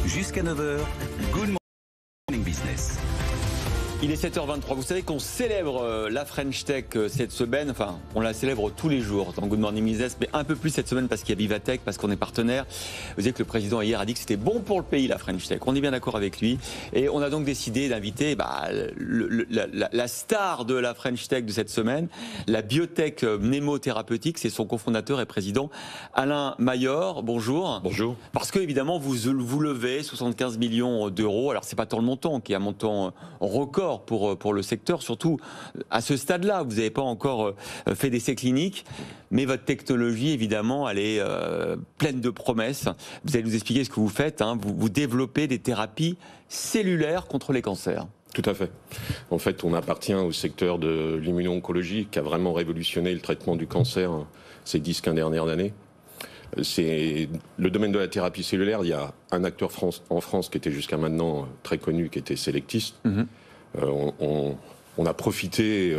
Jusqu'à 9h, Good Morning Business. Il est 7h23. Vous savez qu'on célèbre la French Tech cette semaine. Enfin, on la célèbre tous les jours dans Good Morning Business, mais un peu plus cette semaine parce qu'il y a Vivatech, parce qu'on est partenaire. Vous savez que le président hier a dit que c'était bon pour le pays, la French Tech. On est bien d'accord avec lui. Et on a donc décidé d'inviter la star de la French Tech de cette semaine, la biotech mnémothérapeutique. C'est son cofondateur et président, Alain Mayor. Bonjour. Bonjour. Parce que, évidemment, vous levez 75 millions d'euros. Alors, c'est pas tant le montant, qui est un montant record pour le secteur, surtout à ce stade-là. Vous n'avez pas encore fait d'essais cliniques, mais votre technologie, évidemment, elle est pleine de promesses. Vous allez nous expliquer ce que vous faites. Vous développez des thérapies cellulaires contre les cancers. Tout à fait. En fait, on appartient au secteur de l'immuno-oncologie qui a vraiment révolutionné le traitement du cancer ces 10-15 dernières années. C'est le domaine de la thérapie cellulaire. Il y a un acteur en France qui était jusqu'à maintenant très connu, qui était Selectis. On a profité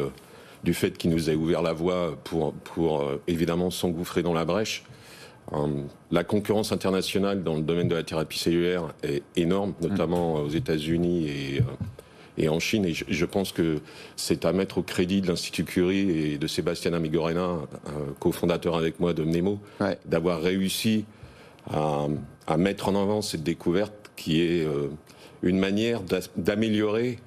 du fait qu'il nous ait ouvert la voie pour évidemment s'engouffrer dans la brèche. La concurrence internationale dans le domaine de la thérapie cellulaire est énorme, notamment aux États-Unis et en Chine. Et je pense que c'est à mettre au crédit de l'Institut Curie et de Sebastiana Migorena, cofondateur avec moi de Mnemo, d'avoir réussi à mettre en avant cette découverte qui est une manière d'améliorer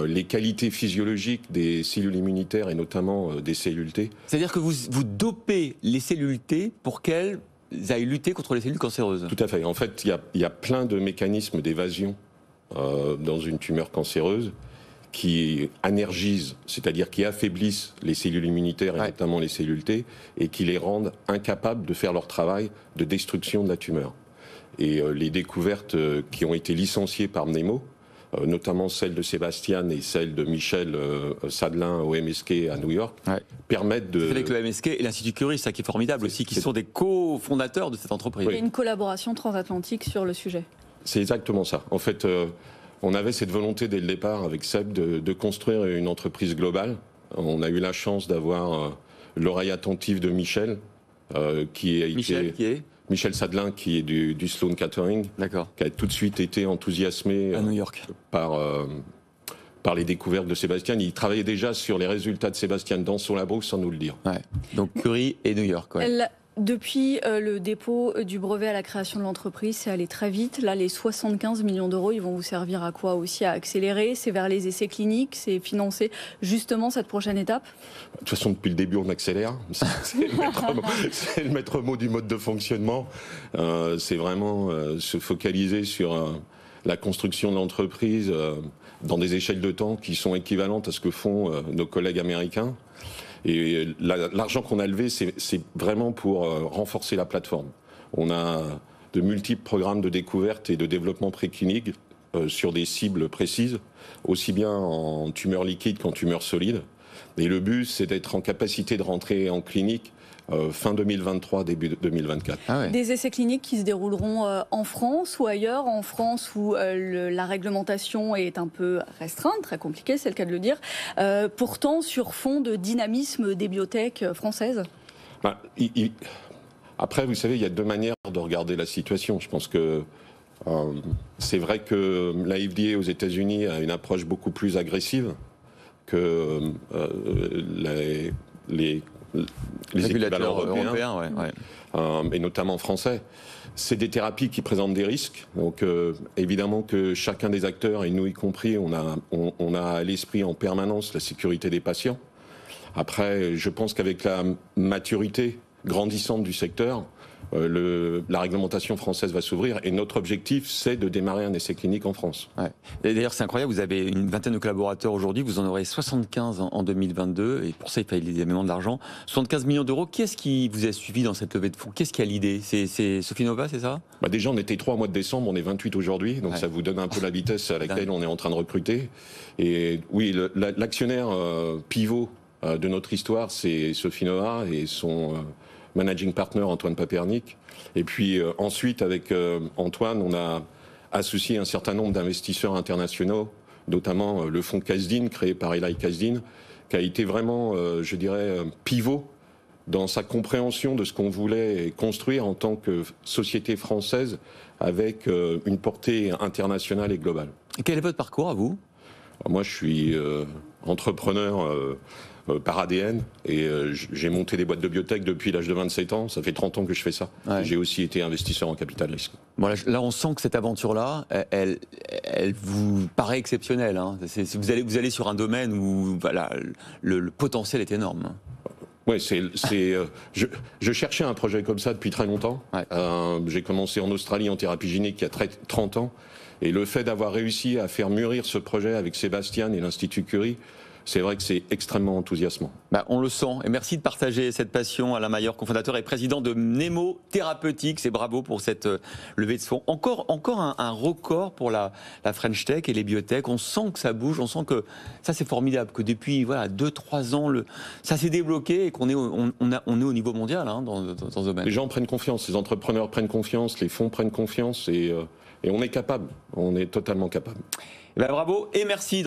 les qualités physiologiques des cellules immunitaires et notamment des cellules T. C'est-à-dire que vous dopez les cellules T pour qu'elles aillent lutter contre les cellules cancéreuses. Tout à fait. En fait, il y a plein de mécanismes d'évasion dans une tumeur cancéreuse qui énergisent, c'est-à-dire qui affaiblissent les cellules immunitaires et notamment les cellules T, et qui les rendent incapables de faire leur travail de destruction de la tumeur. Et les découvertes qui ont été licenciées par Mnemo, notamment celle de Sébastien et celle de Michel Sadelin au MSK à New York, permettent de... C'est avec le MSK et l'Institut Curie, ça qui est formidable aussi, qui sont des cofondateurs de cette entreprise. Il y a une collaboration transatlantique sur le sujet. C'est exactement ça. En fait, on avait cette volonté dès le départ avec Seb de construire une entreprise globale. On a eu la chance d'avoir l'oreille attentive de Michel, qui est Michel Sadelin, qui est du Sloan Kettering, qui a tout de suite été enthousiasmé à New York par les découvertes de Sébastien. Il travaillait déjà sur les résultats de Sébastien dans son labo sans nous le dire. Donc Curie et New York. Depuis le dépôt du brevet à la création de l'entreprise, c'est allé très vite. Là, les 75 millions d'euros, ils vont vous servir à quoi aussi? À accélérer? C'est vers les essais cliniques? C'est financer justement cette prochaine étape? De toute façon, depuis le début, on accélère. C'est le maître mot du mode de fonctionnement. C'est vraiment se focaliser sur la construction de l'entreprise dans des échelles de temps qui sont équivalentes à ce que font nos collègues américains. Et l'argent qu'on a levé, c'est vraiment pour renforcer la plateforme. On a de multiples programmes de découverte et de développement préclinique sur des cibles précises, aussi bien en tumeur liquide qu'en tumeur solide. Et le but, c'est d'être en capacité de rentrer en clinique fin 2023, début 2024. Des essais cliniques qui se dérouleront en France ou ailleurs, en France où la réglementation est un peu restreinte, très compliquée, c'est le cas de le dire, pourtant sur fond de dynamisme des biotech françaises. Après, vous savez, il y a deux manières de regarder la situation. Je pense que c'est vrai que la FDA aux États-Unis a une approche beaucoup plus agressive que les équivalents européens, et notamment français. C'est des thérapies qui présentent des risques. Donc évidemment que chacun des acteurs, et nous y compris, on a à l'esprit en permanence la sécurité des patients. Après, je pense qu'avec la maturité grandissante du secteur, la réglementation française va s'ouvrir et notre objectif, c'est de démarrer un essai clinique en France. Et d'ailleurs, c'est incroyable, vous avez une vingtaine de collaborateurs aujourd'hui, vous en aurez 75 en 2022, et pour ça, il fallait évidemment de l'argent. 75 millions d'euros, qui est-ce qui vous a suivi dans cette levée de fonds? Qu'est-ce qui a l'idée? C'est Sophie Nova, c'est ça? Déjà, on était 3 au mois de décembre, on est 28 aujourd'hui, donc ça vous donne un peu la vitesse à laquelle on est en train de recruter. Et oui, l'actionnaire pivot de notre histoire, c'est Sophie Nova et son managing partner Antoine Papernik. Et puis ensuite, avec Antoine, on a associé un certain nombre d'investisseurs internationaux, notamment le fonds Casdin, créé par Eli Casdin, qui a été vraiment, je dirais, pivot dans sa compréhension de ce qu'on voulait construire en tant que société française avec une portée internationale et globale. Et quel est votre parcours à vous? Moi, je suis entrepreneur par ADN et j'ai monté des boîtes de biotech depuis l'âge de 27 ans. Ça fait 30 ans que je fais ça. Ouais. J'ai aussi été investisseur en capital risque. Bon, là, on sent que cette aventure-là, elle vous paraît exceptionnelle. Hein. Vous allez sur un domaine où voilà, le potentiel est énorme. Oui, je cherchais un projet comme ça depuis très longtemps. Ouais. J'ai commencé en Australie en thérapie génique il y a 30 ans. Et le fait d'avoir réussi à faire mûrir ce projet avec Sébastien et l'Institut Curie, c'est vrai que c'est extrêmement enthousiasmant. Bah, on le sent. Et merci de partager cette passion. Alain Maillard, cofondateur et président de Nemo Therapeutics. Et bravo pour cette levée de fonds. Encore un record pour la French Tech et les biotech. On sent que ça bouge. On sent que ça, c'est formidable. Que depuis 2-3 ans, ça s'est débloqué et qu'on est, on est au niveau mondial hein, dans ce domaine. Les gens prennent confiance, les entrepreneurs prennent confiance, les fonds prennent confiance et on est capable. On est totalement capable. Et ben, bravo et merci.